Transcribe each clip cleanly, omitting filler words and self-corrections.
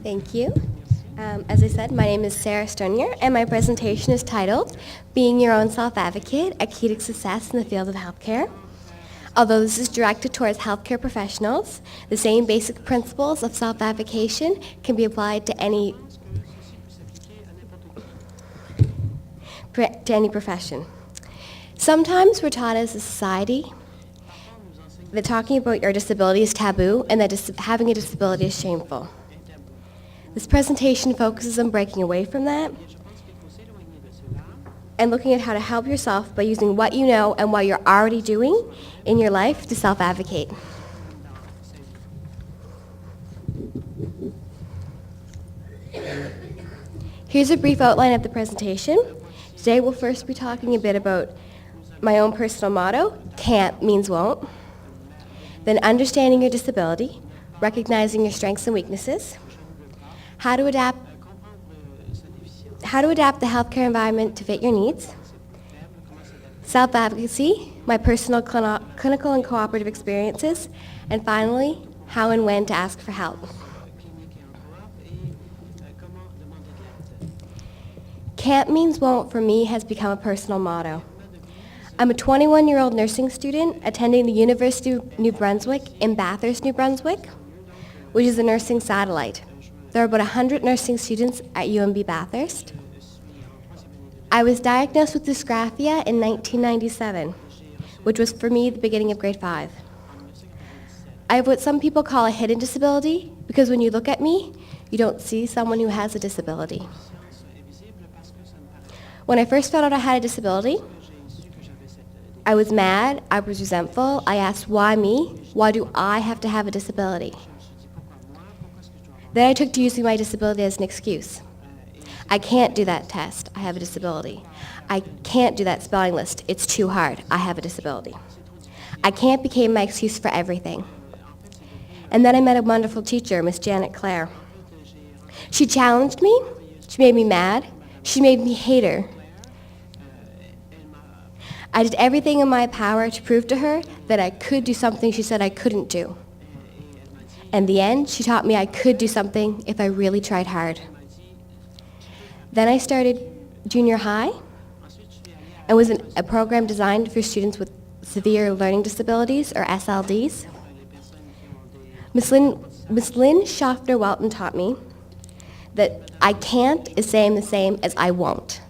Thank you. As I said, my name is Sarah Stonier, and my presentation is titled, Being Your Own Self-Advocate, a Key to Success in the Field of Healthcare. Although this is directed towards healthcare professionals, the same basic principles of self-advocation can be applied to any profession. Sometimes we're taught as a society that talking about your disability is taboo and that having a disability is shameful. This presentation focuses on breaking away from that and looking at how to help yourself by using what you know and what you're already doing in your life to self-advocate. Here's a brief outline of the presentation. Today we'll first be talking a bit about my own personal motto, can't means won't. Then understanding your disability, recognizing your strengths and weaknesses, how to adapt the healthcare environment to fit your needs, self-advocacy, my personal clinical and cooperative experiences, and finally, how and when to ask for help. Can't means won't for me has become a personal motto. I'm a 21-year-old nursing student attending the University of New Brunswick in Bathurst, New Brunswick, which is a nursing satellite. There are about 100 nursing students at UNB Bathurst. I was diagnosed with dysgraphia in 1997, which was for me the beginning of grade 5. I have what some people call a hidden disability because when you look at me, you don't see someone who has a disability. When I first found out I had a disability, I was mad, I was resentful, I asked why me? Why do I have to have a disability? Then I took to using my disability as an excuse. I can't do that test, I have a disability. I can't do that spelling list, it's too hard, I have a disability. I can't became my excuse for everything. And then I met a wonderful teacher, Miss Janet Clare. She challenged me, she made me mad, she made me hate her. I did everything in my power to prove to her that I could do something she said I couldn't do. In the end, she taught me I could do something if I really tried hard. Then I started junior high and was in a program designed for students with severe learning disabilities, or SLDs. Miss Lynn Schaffner-Welton taught me that I can't is saying the same as I won't.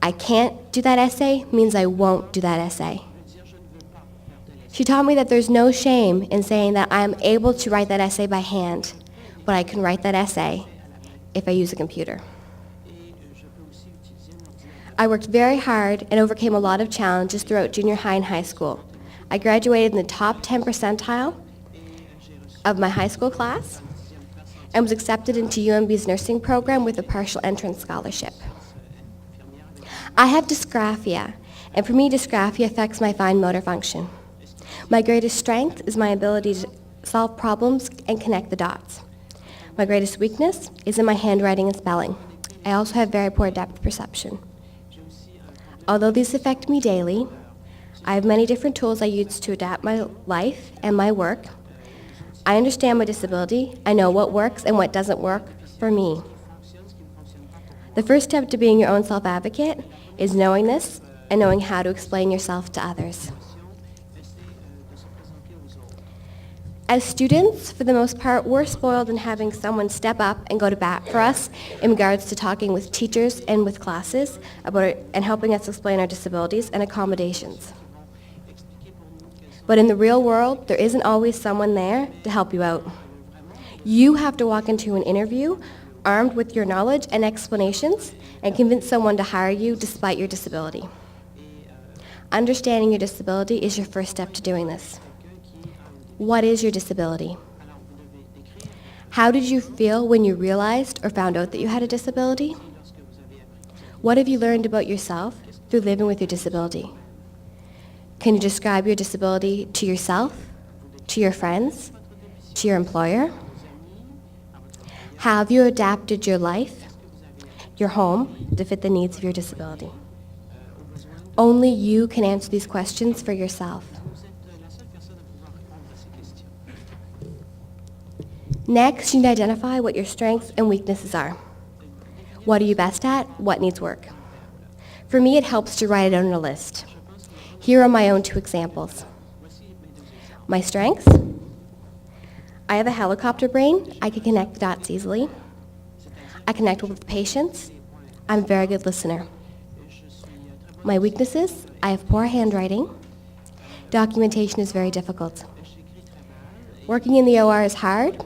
I can't do that essay means I won't do that essay. She taught me that there's no shame in saying that I am able to write that essay by hand, but I can write that essay if I use a computer. I worked very hard and overcame a lot of challenges throughout junior high and high school. I graduated in the top 10 percentile of my high school class and was accepted into UNB's nursing program with a partial entrance scholarship. I have dysgraphia, and for me, dysgraphia affects my fine motor function. My greatest strength is my ability to solve problems and connect the dots. My greatest weakness is in my handwriting and spelling. I also have very poor depth perception. Although these affect me daily, I have many different tools I use to adapt my life and my work. I understand my disability. I know what works and what doesn't work for me. The first step to being your own self-advocate is knowing this and knowing how to explain yourself to others. As students, for the most part, we're spoiled in having someone step up and go to bat for us in regards to talking with teachers and with classes about it and helping us explain our disabilities and accommodations. But in the real world, there isn't always someone there to help you out. You have to walk into an interview armed with your knowledge and explanations and convince someone to hire you despite your disability. Understanding your disability is your first step to doing this. What is your disability? How did you feel when you realized or found out that you had a disability? What have you learned about yourself through living with your disability? Can you describe your disability to yourself, to your friends, to your employer? Have you adapted your life, your home, to fit the needs of your disability? Only you can answer these questions for yourself. Next, you need to identify what your strengths and weaknesses are. What are you best at? What needs work? For me, it helps to write it on a list. Here are my own 2 examples. My strengths: I have a helicopter brain. I can connect the dots easily. I connect well with patients. I'm a very good listener. My weaknesses: I have poor handwriting. Documentation is very difficult. Working in the OR is hard.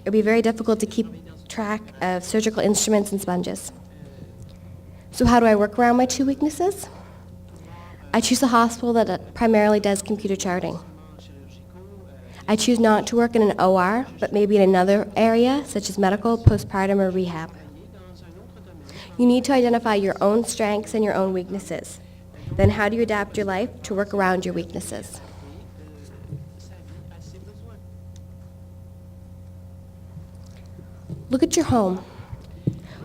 It would be very difficult to keep track of surgical instruments and sponges. So how do I work around my 2 weaknesses? I choose a hospital that primarily does computer charting. I choose not to work in an OR, but maybe in another area, such as medical, postpartum, or rehab. You need to identify your own strengths and your own weaknesses. Then how do you adapt your life to work around your weaknesses? Look at your home.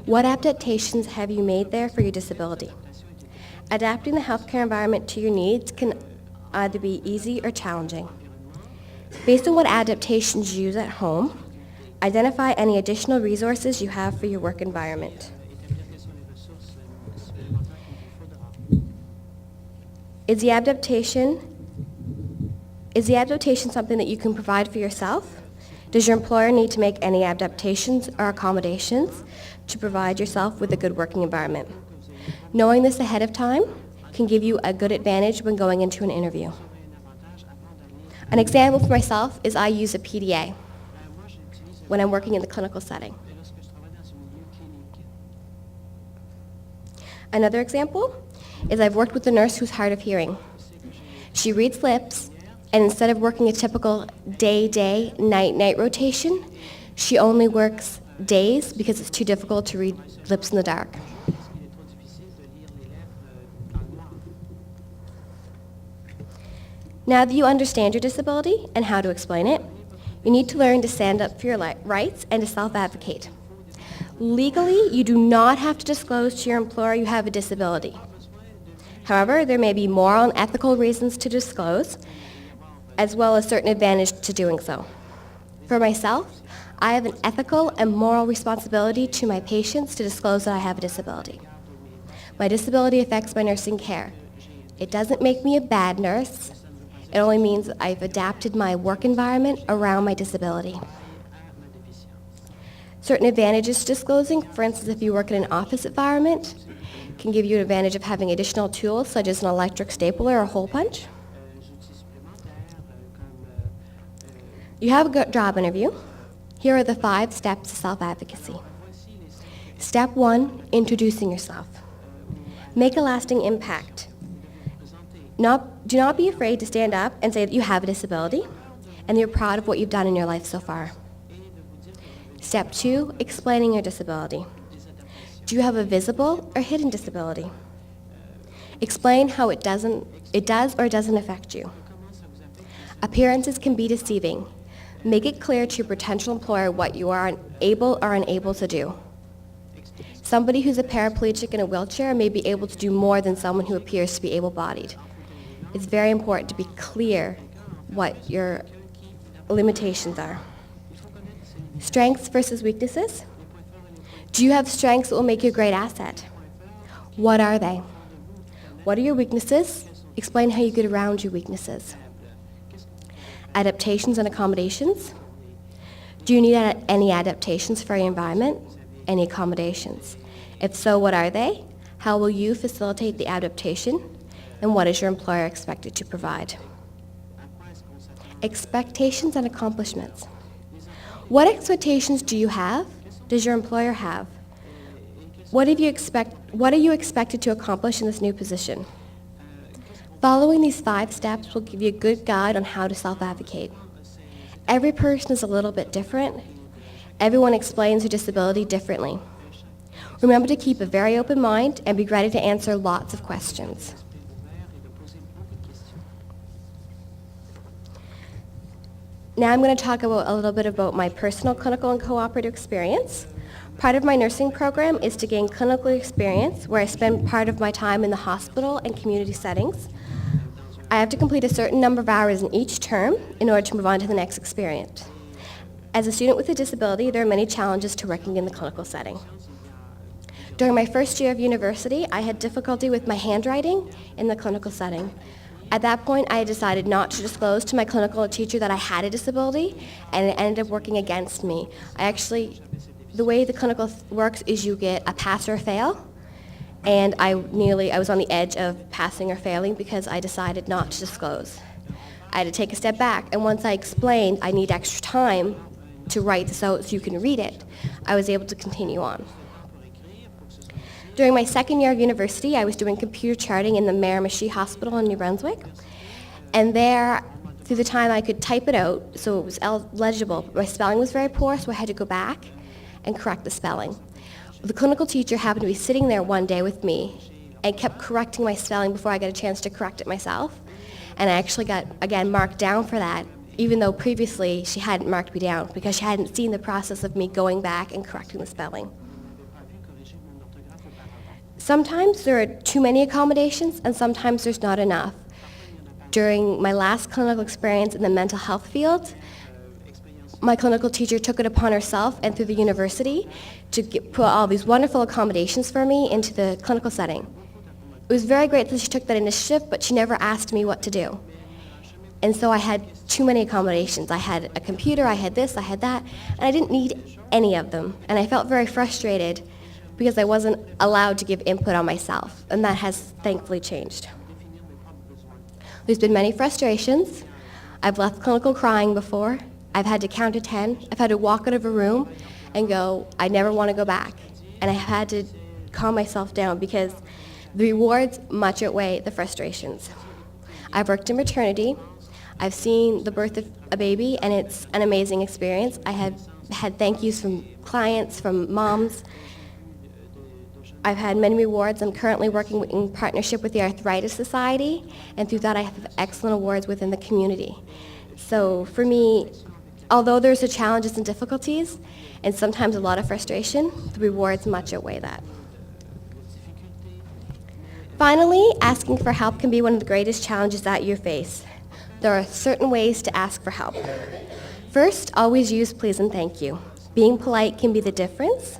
What adaptations have you made there for your disability? Adapting the healthcare environment to your needs can either be easy or challenging. Based on what adaptations you use at home, identify any additional resources you have for your work environment. Is the adaptation something that you can provide for yourself? Does your employer need to make any adaptations or accommodations to provide yourself with a good working environment? Knowing this ahead of time can give you a good advantage when going into an interview. An example for myself is I use a PDA when I'm working in the clinical setting. Another example is I've worked with a nurse who's hard of hearing. She reads lips, and instead of working a typical day-day, night-night rotation, she only works days because it's too difficult to read lips in the dark. Now that you understand your disability and how to explain it, you need to learn to stand up for your rights and to self-advocate. Legally, you do not have to disclose to your employer you have a disability. However, there may be moral and ethical reasons to disclose, as well as certain advantage to doing so. For myself, I have an ethical and moral responsibility to my patients to disclose that I have a disability. My disability affects my nursing care. It doesn't make me a bad nurse. It only means I've adapted my work environment around my disability. Certain advantages to disclosing, for instance, if you work in an office environment, can give you an advantage of having additional tools such as an electric stapler or hole punch. You have a job interview. Here are the 5 steps to self-advocacy. Step 1, introducing yourself. Make a lasting impact. Do not be afraid to stand up and say that you have a disability and you're proud of what you've done in your life so far. Step 2, explaining your disability. Do you have a visible or hidden disability? Explain how it does or doesn't affect you. Appearances can be deceiving. Make it clear to your potential employer what you are able or unable to do. Somebody who's a paraplegic in a wheelchair may be able to do more than someone who appears to be able-bodied. It's very important to be clear what your limitations are. Strengths versus weaknesses. Do you have strengths that will make you a great asset? What are they? What are your weaknesses? Explain how you get around your weaknesses. Adaptations and accommodations. Do you need any adaptations for your environment? Any accommodations? If so, what are they? How will you facilitate the adaptation? And what is your employer expected to provide? Expectations and accomplishments. What expectations do you have? Does your employer have? What are you expected to accomplish in this new position? Following these 5 steps will give you a good guide on how to self-advocate. Every person is a little bit different. Everyone explains their disability differently. Remember to keep a very open mind and be ready to answer lots of questions. Now I'm going to talk a little bit about my personal clinical and cooperative experience. Part of my nursing program is to gain clinical experience where I spend part of my time in the hospital and community settings. I have to complete a certain number of hours in each term in order to move on to the next experience. As a student with a disability, there are many challenges to working in the clinical setting. During my first year of university, I had difficulty with my handwriting in the clinical setting. At that point, I decided not to disclose to my clinical teacher that I had a disability, and it ended up working against me. The way the clinical works is you get a pass or a fail, and I was on the edge of passing or failing because I decided not to disclose. I had to take a step back, and once I explained I need extra time to write this out so you can read it, I was able to continue on. During my second year of university, I was doing computer charting in the Miramichi Hospital in New Brunswick, and there, through the time I could type it out, so it was legible. My spelling was very poor, so I had to go back and correct the spelling. The clinical teacher happened to be sitting there one day with me and kept correcting my spelling before I got a chance to correct it myself, and I actually got, again, marked down for that, even though previously she hadn't marked me down because she hadn't seen the process of me going back and correcting the spelling. Sometimes there are too many accommodations, and sometimes there's not enough. During my last clinical experience in the mental health field, my clinical teacher took it upon herself and through the university to put all these wonderful accommodations for me into the clinical setting. It was very great that she took that initiative, but she never asked me what to do. And so I had too many accommodations. I had a computer, I had this, I had that, and I didn't need any of them. And I felt very frustrated because I wasn't allowed to give input on myself, and that has thankfully changed. There's been many frustrations. I've left clinical crying before. I've had to count to 10. I've had to walk out of a room and go, I never want to go back. And I had to calm myself down because the rewards much outweigh the frustrations. I've worked in maternity. I've seen the birth of a baby, and it's an amazing experience. I have had thank yous from clients, from moms. I've had many rewards. I'm currently working in partnership with the Arthritis Society, and through that I have excellent awards within the community. So for me, although there's the challenges and difficulties, and sometimes a lot of frustration, the rewards much outweigh that. Finally, asking for help can be one of the greatest challenges that you face. There are certain ways to ask for help. First, always use please and thank you. Being polite can be the difference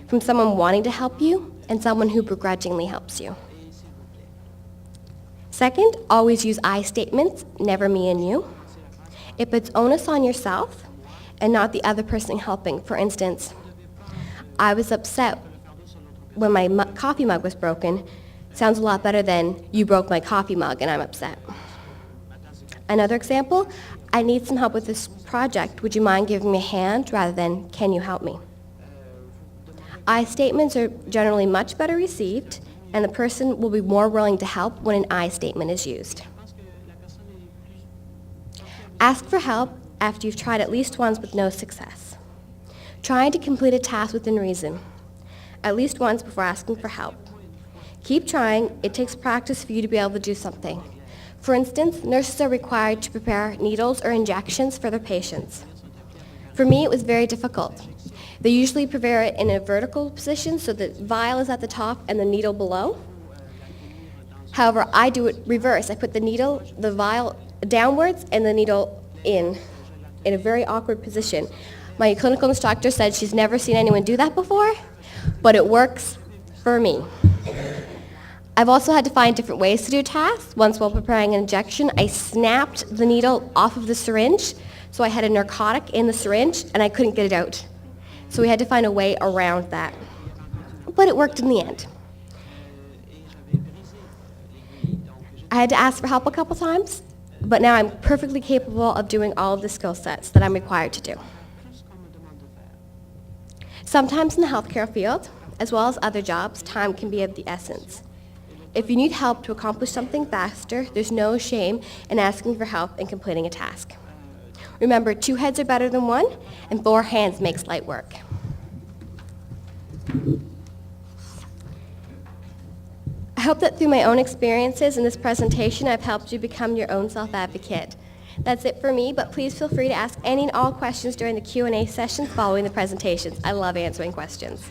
from someone wanting to help you and someone who begrudgingly helps you. Second, always use I statements, never me and you. It puts onus on yourself and not the other person helping. For instance, I was upset when my coffee mug was broken. Sounds a lot better than you broke my coffee mug and I'm upset. Another example, I need some help with this project. Would you mind giving me a hand rather than can you help me? I statements are generally much better received, and the person will be more willing to help when an I statement is used. Ask for help after you've tried at least once with no success. Trying to complete a task within reason, at least once before asking for help. Keep trying. It takes practice for you to be able to do something. For instance, nurses are required to prepare needles or injections for their patients. For me, it was very difficult. They usually prepare it in a vertical position so the vial is at the top and the needle below. However, I do it reverse. I put the vial downwards and the needle in a very awkward position. My clinical instructor said she's never seen anyone do that before, but it works for me. I've also had to find different ways to do tasks. Once while preparing an injection, I snapped the needle off of the syringe, so I had a narcotic in the syringe and I couldn't get it out. So we had to find a way around that. But it worked in the end. I had to ask for help a couple times, but now I'm perfectly capable of doing all of the skill sets that I'm required to do. Sometimes in the healthcare field, as well as other jobs, time can be of the essence. If you need help to accomplish something faster, there's no shame in asking for help and completing a task. Remember, 2 heads are better than 1, and 4 hands makes light work. I hope that through my own experiences in this presentation, I've helped you become your own self-advocate. That's it for me, but please feel free to ask any and all questions during the Q&A sessions following the presentations. I love answering questions.